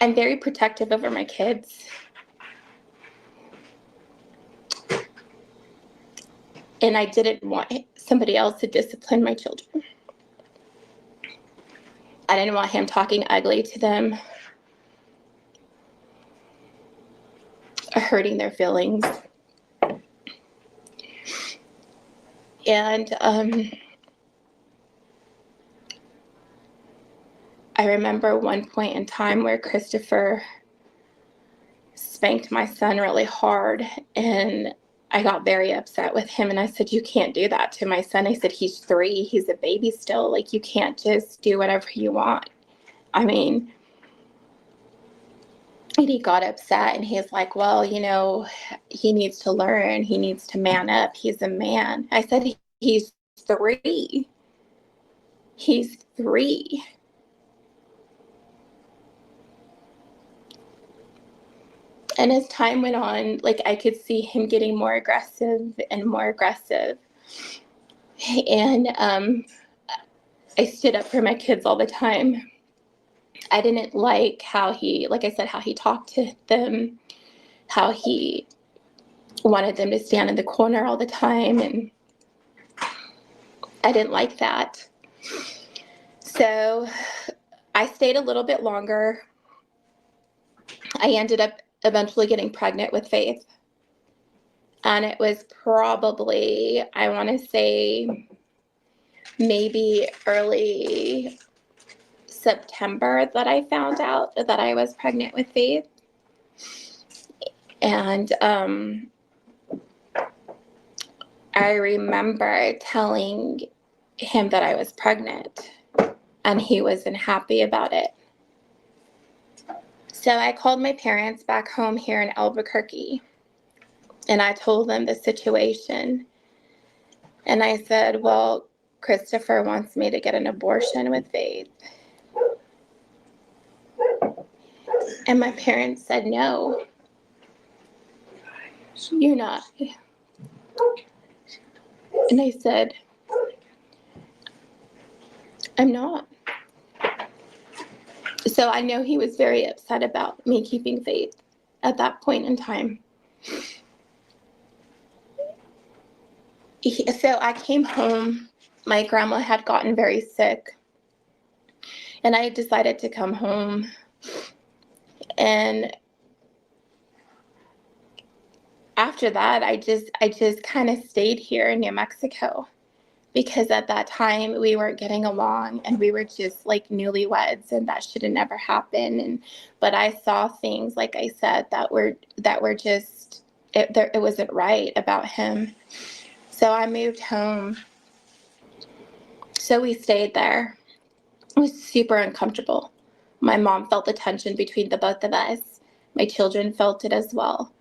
I'm very protective over my kids. And I didn't want somebody else to discipline my children. I didn't want him talking ugly to them or hurting their feelings. And I remember one point in time where Christopher spanked my son really hard, and I got very upset with him, and I said, you can't do that to my son. I said, he's 3, he's a baby still. Like, you can't just do whatever you want. I mean, and he got upset, and he's like, well, you know, he needs to learn. He needs to man up. He's a man. I said, he's 3. He's 3. And as time went on, like, I could see him getting more aggressive and more aggressive. And I stood up for my kids all the time. I didn't like how he, like I said, how he talked to them, how he wanted them to stand in the corner all the time. And I didn't like that. So I stayed a little bit longer. I ended up eventually getting pregnant with Faith. And it was probably, I want to say, maybe early September that I found out that I was pregnant with Faith. And I remember telling him that I was pregnant, and he wasn't happy about it. So I called my parents back home here in Albuquerque, and I told them the situation. And I said, well, Christopher wants me to get an abortion with Faith. And my parents said, no, you're not. And I said, I'm not. So I know he was very upset about me keeping Faith at that point in time. So I came home. My grandma had gotten very sick, and I decided to come home. And after that, I just kind of stayed here in New Mexico, because at that time we weren't getting along, and we were just like newlyweds, and that should have never happened. But I saw things, like I said, that were just, it wasn't right about him. So I moved home. So we stayed there. It was super uncomfortable. My mom felt the tension between the both of us. My children felt it as well.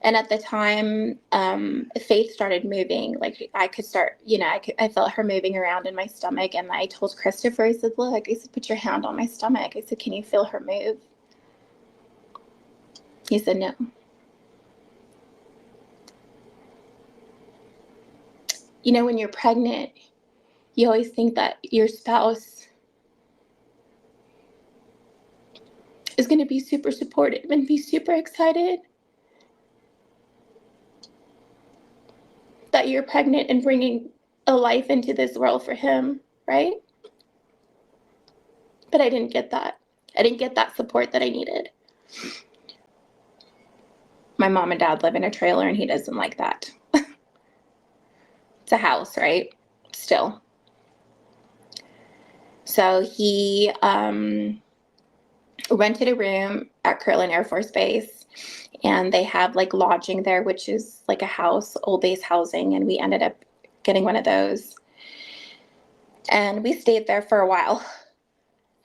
And at the time, Faith started moving. Like, I could start, I felt her moving around in my stomach. And I told Christopher, I said, look, I said, put your hand on my stomach. I said, can you feel her move? He said, no. You know, when you're pregnant, you always think that your spouse is going to be super supportive and be super excited that you're pregnant and bringing a life into this world for him, right? But I didn't get that. I didn't get that support that I needed. My mom and dad live in a trailer, and he doesn't like that. It's a house, right? Still. So he rented a room at Kirtland Air Force Base, and they have like lodging there, which is like a house, old base housing, and we ended up getting one of those. And we stayed there for a while.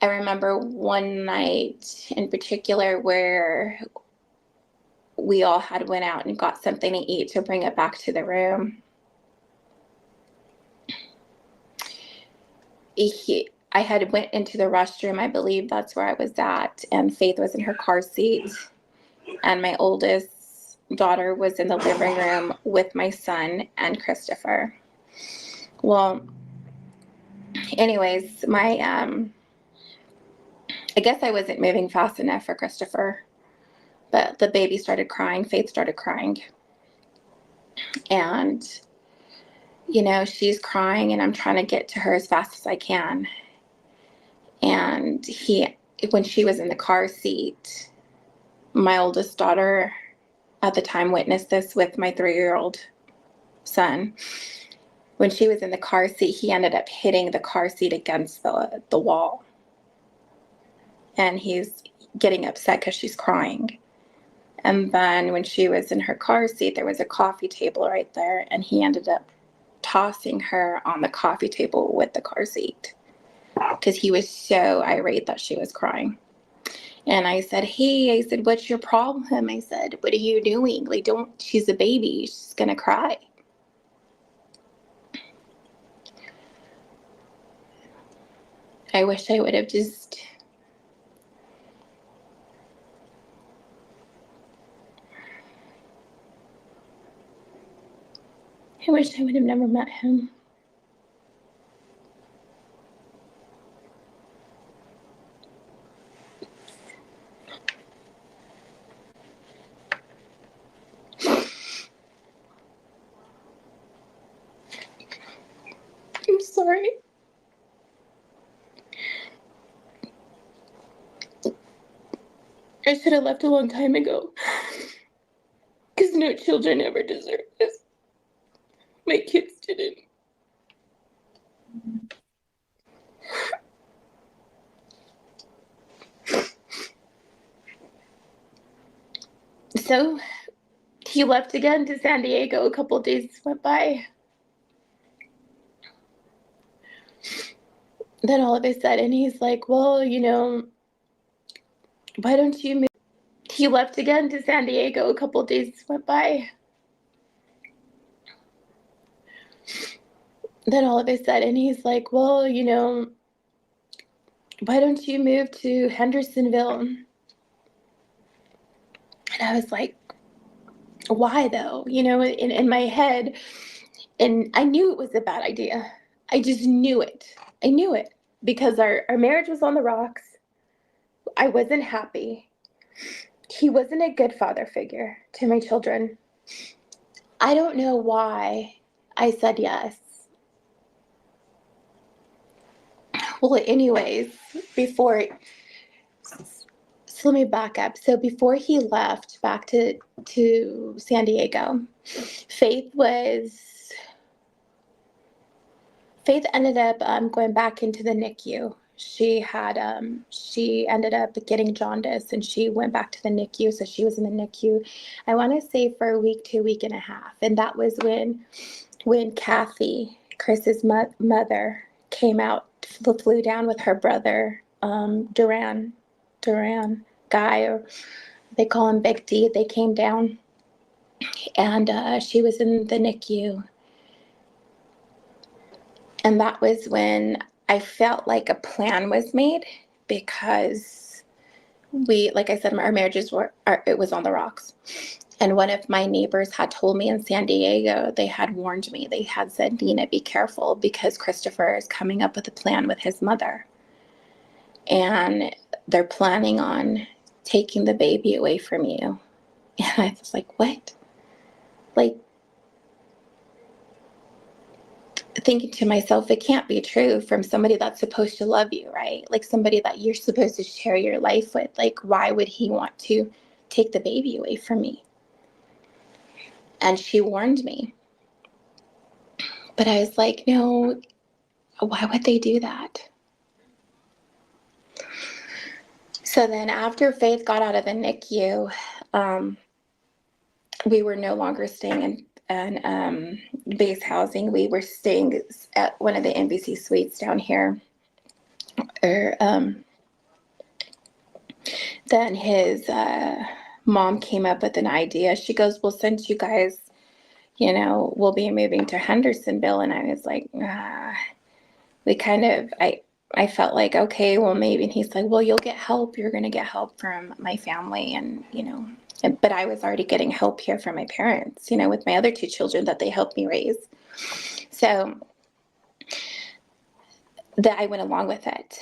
I remember one night in particular where we all had went out and got something to eat to bring it back to the room. I had went into the restroom, I believe that's where I was at, and Faith was in her car seat, and my oldest daughter was in the living room with my son and Christopher. Well, anyways, I guess I wasn't moving fast enough for Christopher, but the baby started crying. Faith started crying. And, she's crying and I'm trying to get to her as fast as I can. And when she was in the car seat, my oldest daughter at the time witnessed this with my 3-year-old son. When she was in the car seat, he ended up hitting the car seat against the wall. And he's getting upset because she's crying. And then when she was in her car seat, there was a coffee table right there, and he ended up tossing her on the coffee table with the car seat because he was so irate that she was crying. And I said, hey, I said, what's your problem? I said, what are you doing? Like, she's a baby. She's going to cry. I wish I would have just... I wish I would have never met him. I'm sorry. I should have left a long time ago. Because no children ever deserve this. My kids didn't. So he left again to San Diego. A couple of days went by. Then all of a sudden he's like, well, why don't you move? He left again to San Diego. A couple of days went by. Then all of a sudden he's like, well, why don't you move to Hendersonville? And I was like, why though? In my head, and I knew it was a bad idea. I just knew it. I knew it because our marriage was on the rocks. I wasn't happy. He wasn't a good father figure to my children. I don't know why I said yes. Well, anyways, so let me back up. So before he left back to San Diego, Faith ended up going back into the NICU. She ended up getting jaundice and she went back to the NICU. So she was in the NICU, I want to say for a week to a week and a half. And that was when Kathy, Chris's mother, came out, flew down with her brother, Duran Guy, or they call him Big D. They came down and she was in the NICU. And that was when I felt like a plan was made because like I said, our marriages it was on the rocks. And one of my neighbors had told me in San Diego, they had warned me. They had said, Nina, be careful because Christopher is coming up with a plan with his mother. And they're planning on taking the baby away from you. And I was like, what? Like, thinking to myself, it can't be true from somebody that's supposed to love you, right? Like somebody that you're supposed to share your life with. Like, why would he want to take the baby away from me? And she warned me. But I was like, no, why would they do that? So then after Faith got out of the NICU, we were no longer staying in base housing. We were staying at one of the NBC suites down here. Then his mom came up with an idea. She goes, well, since you guys, will be moving to Hendersonville. And I was like, I felt like, okay, well, maybe. And he's like, well, you'll get help. You're going to get help from my family. And, but I was already getting help here from my parents, with my other 2 children that they helped me raise. So that I went along with it.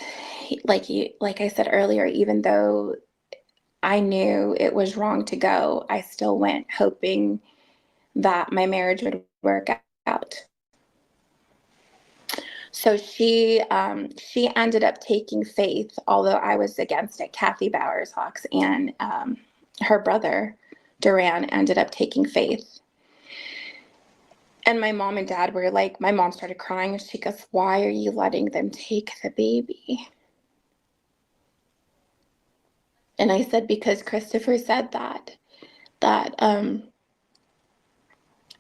like I said earlier, even though I knew it was wrong to go, I still went hoping that my marriage would work out. So she ended up taking Faith, although I was against it. Kathy Bowers Hawks and her brother Duran ended up taking Faith. And my mom and dad were like, my mom started crying and she goes, "Why are you letting them take the baby?" And I said, "Because Christopher said that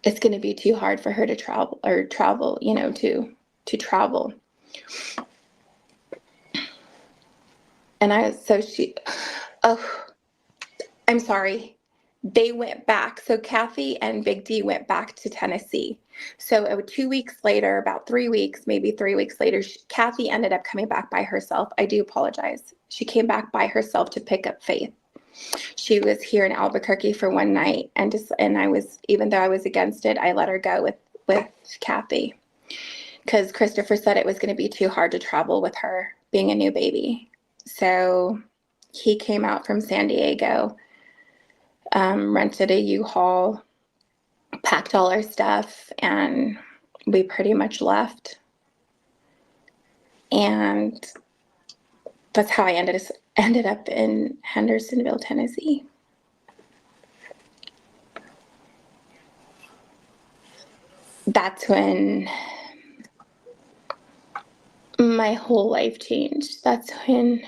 it's going to be too hard for her to travel, to travel." And oh, I'm sorry. They went back. So Kathy and Big D went back to Tennessee. So 2 weeks later, about 3 weeks, maybe 3 weeks later, Kathy ended up coming back by herself. I do apologize. She came back by herself to pick up Faith. She was here in Albuquerque for one night, and I was, even though I was against it, I let her go with Kathy, because Christopher said it was going to be too hard to travel with her being a new baby. So he came out from San Diego, rented a U-Haul, packed all our stuff, and we pretty much left. And that's how I ended up in Hendersonville, Tennessee. That's when my whole life changed. That's when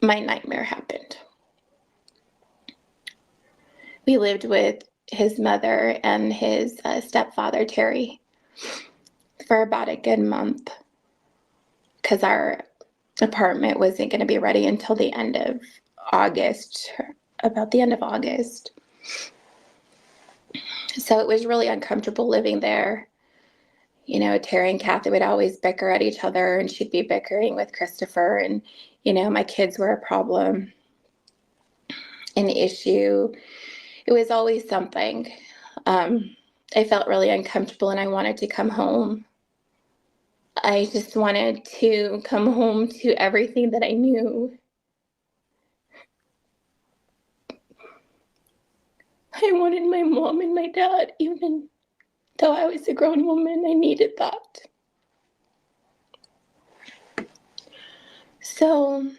my nightmare happened. We lived with his mother and his stepfather, Terry, for about a good month, because our apartment wasn't going to be ready until the end of August, about the end of August. So it was really uncomfortable living there. You know, Terry and Kathy would always bicker at each other, and she'd be bickering with Christopher, and, you know, my kids were a problem, an issue. It was always something. I felt really uncomfortable and I wanted to come home. I just wanted to come home to everything that I knew. I wanted my mom and my dad, even though I was a grown woman. I needed that. So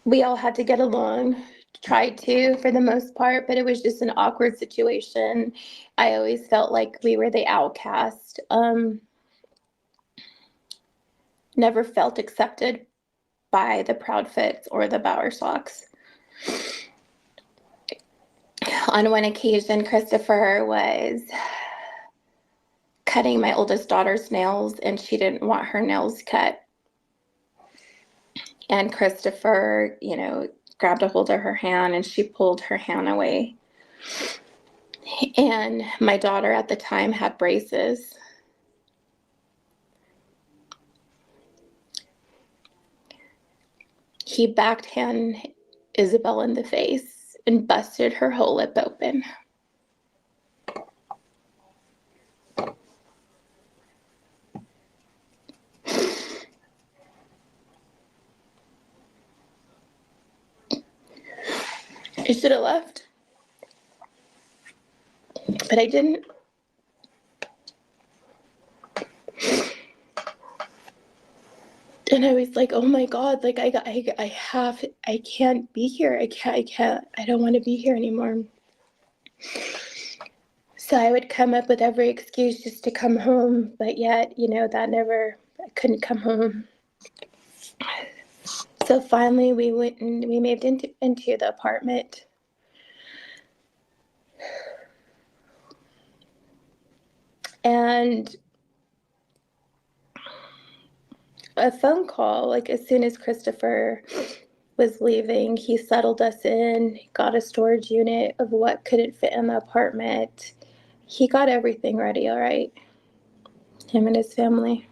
we all had to get along, tried to for the most part, but it was just an awkward situation. I always felt like we were the outcast. Never felt accepted by the Proudfits or the Bowerstocks. On one occasion, Christopher was cutting my oldest daughter's nails, and she didn't want her nails cut. And Christopher, you know, grabbed a hold of her hand and she pulled her hand away. And my daughter at the time had braces. He backhand Isabel in the face and busted her whole lip open. I should have left, but I didn't. And I was like, oh my God, like I can't be here. I don't want to be here anymore. So I would come up with every excuse just to come home, but yet, you know, I couldn't come home. So finally we went and we moved into the apartment. And a phone call, like as soon as Christopher was leaving, he settled us in, got a storage unit of what couldn't fit in the apartment. He got everything ready, all right? Him and his family.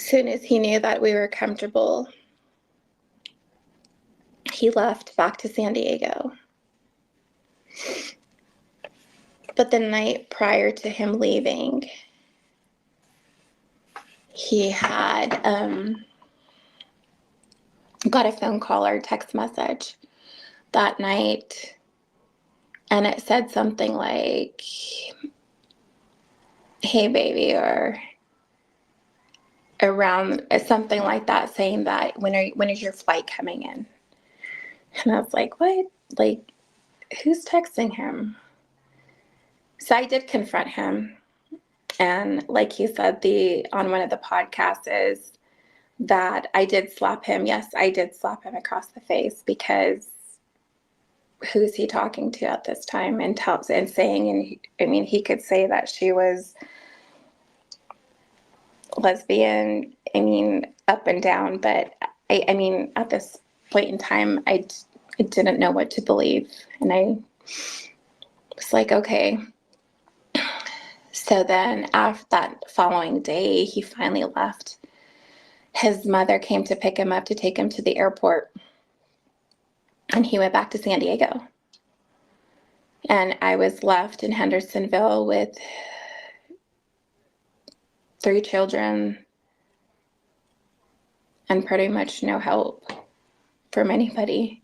soon as he knew that we were comfortable, he left back to San Diego. But the night prior to him leaving, he had got a phone call or text message that night, and it said something like, "Hey baby," or around something like that, saying that when is your flight coming in? And I was like, what? Like, who's texting him? So I did confront him, and like he said on one of the podcasts, is that I did slap him. Yes, I did slap him across the face, because who's he talking to at this time and saying, and I mean, he could say that she was lesbian, I mean, up and down, but I mean, at this point in time, I didn't know what to believe, and I was like, okay. So then after that following day, he finally left. His mother came to pick him up to take him to the airport, and he went back to San Diego. And I was left in Hendersonville with 3 children and pretty much no help from anybody.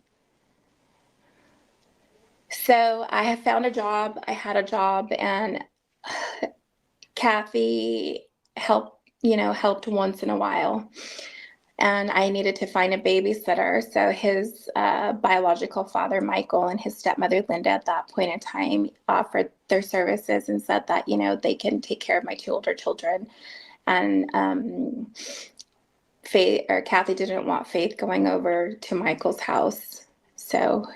So I have found a job. I had a job, and Kathy helped once in a while. And I needed to find a babysitter. So his biological father, Michael, and his stepmother, Linda, at that point in time offered their services and said that, they can take care of my 2 older children. And Kathy didn't want Faith going over to Michael's house. So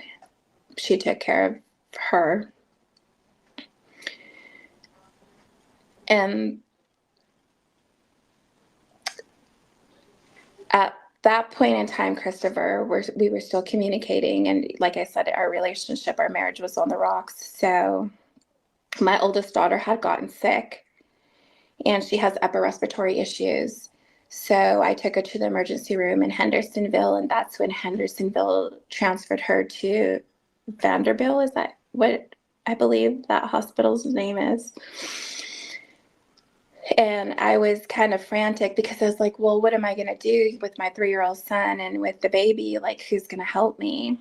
she took care of her. And at that point in time, Christopher, we were still communicating. And like I said, our marriage was on the rocks. So my oldest daughter had gotten sick, and she has upper respiratory issues. So I took her to the emergency room in Hendersonville, and that's when Hendersonville transferred her to Vanderbilt. Is that what I believe that hospital's name is? And I was kind of frantic, because I was like, well, what am I going to do with my 3-year-old son and with the baby? Like, who's going to help me?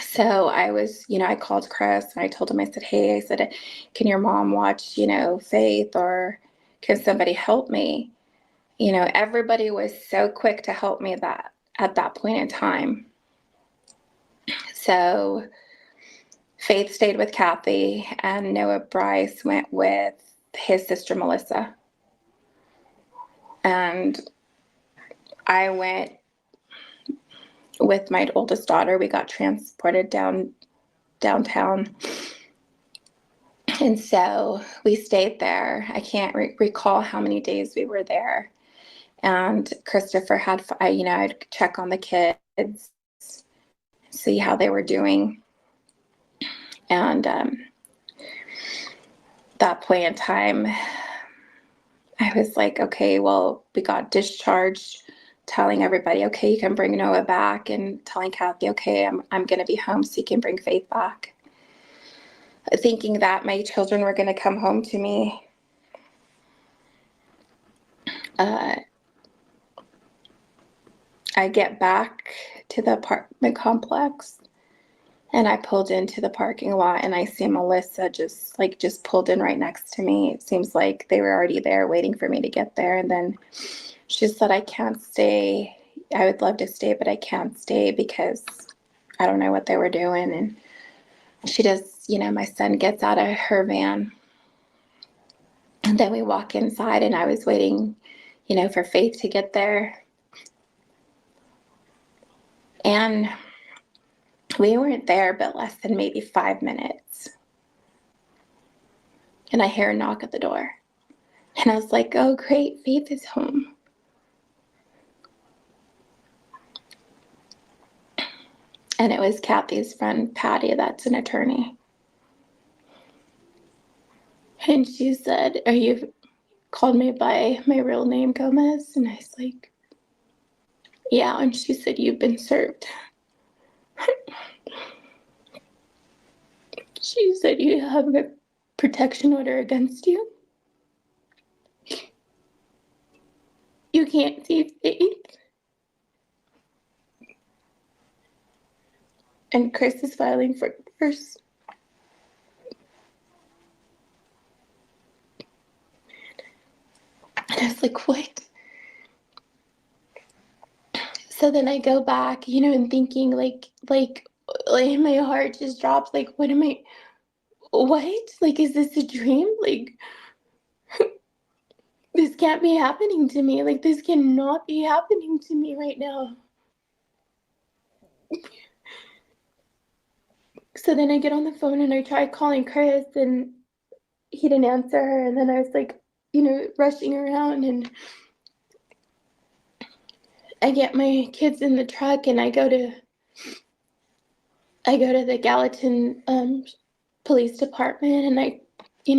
So I was, I called Chris, and I told him, I said, hey, can your mom watch, Faith, or can somebody help me? Everybody was so quick to help me at that point in time. So Faith stayed with Kathy, and Noah Bryce went with his sister Melissa, and I went with my oldest daughter. We got transported downtown, and so we stayed there. I can't recall how many days we were there. And Christopher I'd check on the kids, see how they were doing, and that point in time, I was like, okay, well, we got discharged, telling everybody, okay, you can bring Noah back, and telling Kathy, okay, I'm going to be home, so you can bring Faith back. Thinking that my children were going to come home to me. I get back to the apartment complex, and I pulled into the parking lot, and I see Melissa just pulled in right next to me. It seems like they were already there waiting for me to get there. And then she said, I can't stay. I would love to stay, but I can't stay because I don't know what they were doing. And she does, my son gets out of her van, and then we walk inside, and I was waiting, for Faith to get there. And we weren't there but less than maybe 5 minutes. And I hear a knock at the door. And I was like, oh, great, Faith is home. And it was Kathy's friend, Patty, that's an attorney. And she said, called me by my real name, Gomez, and I was like, yeah, and she said, you've been served. She said, you have a protection order against you. You can't see Faith. And Chris is filing for divorce. And I was like, what? So then I go back, and thinking like my heart just drops. Like, what? Like, is this a dream? Like, this can't be happening to me. Like, this cannot be happening to me right now. So then I get on the phone and I try calling Chris and he didn't answer. And then I was like, rushing around, and I get my kids in the truck and I go to the Gallatin police department, and I,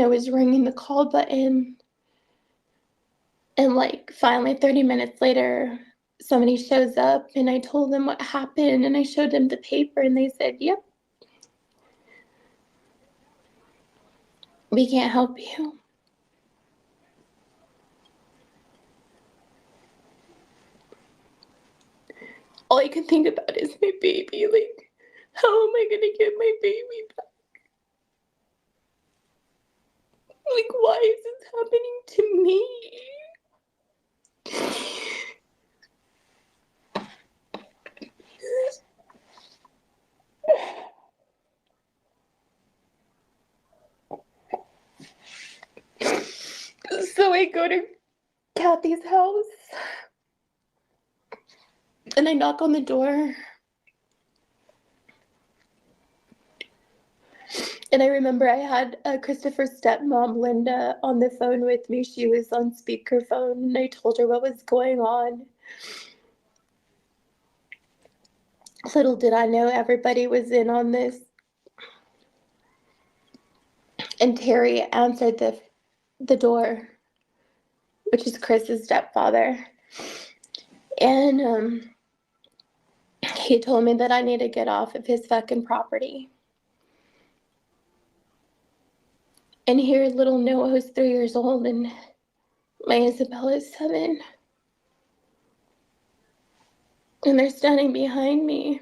was ringing the call button. And like finally 30 minutes later, somebody shows up and I told them what happened and I showed them the paper and they said, yep, we can't help you. All I can think about is my baby. Like, how am I going to get my baby back? Like, why is this happening to me? So I go to Kathy's house and I knock on the door. And I remember I had Christopher's stepmom, Linda, on the phone with me. She was on speakerphone and I told her what was going on. Little did I know everybody was in on this. And Terry answered the door, which is Chris's stepfather. And he told me that I need to get off of his fucking property. And here little Noah, who's 3 years old, and my Isabella is 7. And they're standing behind me.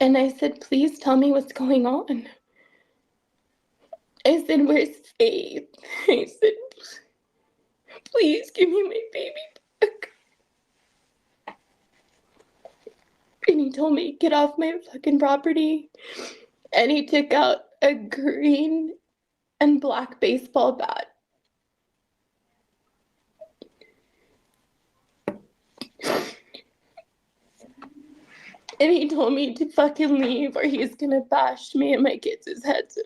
And I said, please tell me what's going on. I said, where's Faith? I said, please give me my baby back. And he told me, get off my fucking property. And he took out a green and black baseball bat. And he told me to fucking leave or he's gonna bash me and my kids' heads.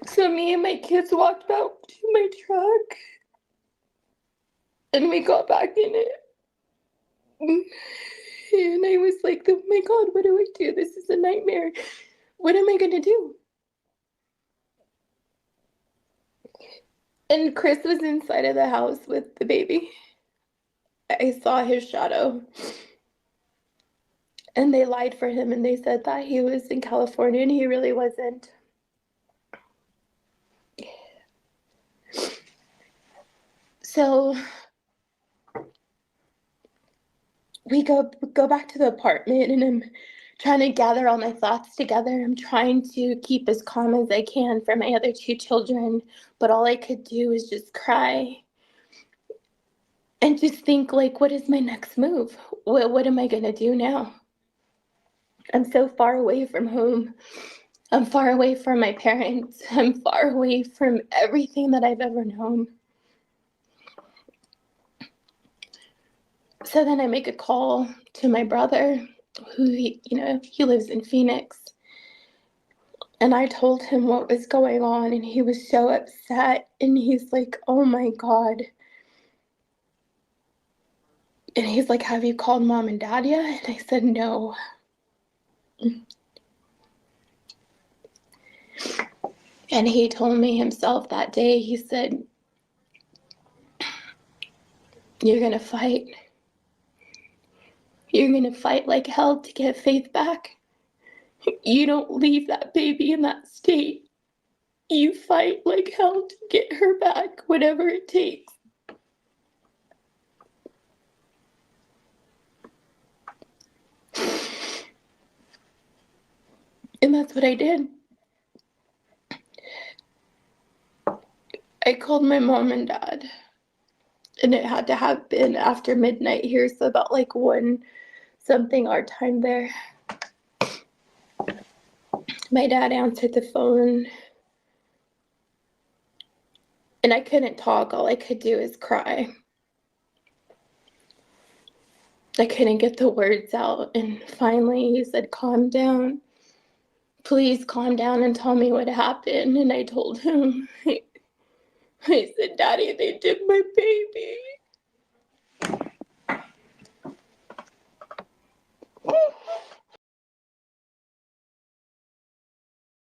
So me and my kids walked out to my truck and we got back in it. And I was like, oh my God, what do I do? This is a nightmare. What am I gonna do? And Chris was inside of the house with the baby. I saw his shadow. And they lied for him and they said that he was in California and he really wasn't. So we go back to the apartment and I'm trying to gather all my thoughts together. I'm trying to keep as calm as I can for my other 2 children, but all I could do is just cry and just think, like, what is my next move? What am I going to do now? I'm so far away from home. I'm far away from my parents. I'm far away from everything that I've ever known. So then I make a call to my brother, who, he lives in Phoenix. And I told him what was going on, and he was so upset. And he's like, oh my God. And he's like, have you called mom and dad yet? And I said, no. And he told me himself that day, he said, you're going to fight. You're going to fight like hell to get Faith back. You don't leave that baby in that state. You fight like hell to get her back, whatever it takes. And that's what I did. I called my mom and dad. And it had to have been after midnight here, so about like 1 something our time there. My dad answered the phone. And I couldn't talk. All I could do is cry. I couldn't get the words out. And finally he said, calm down. Please calm down and tell me what happened. And I told him, I said, Daddy, they took my baby.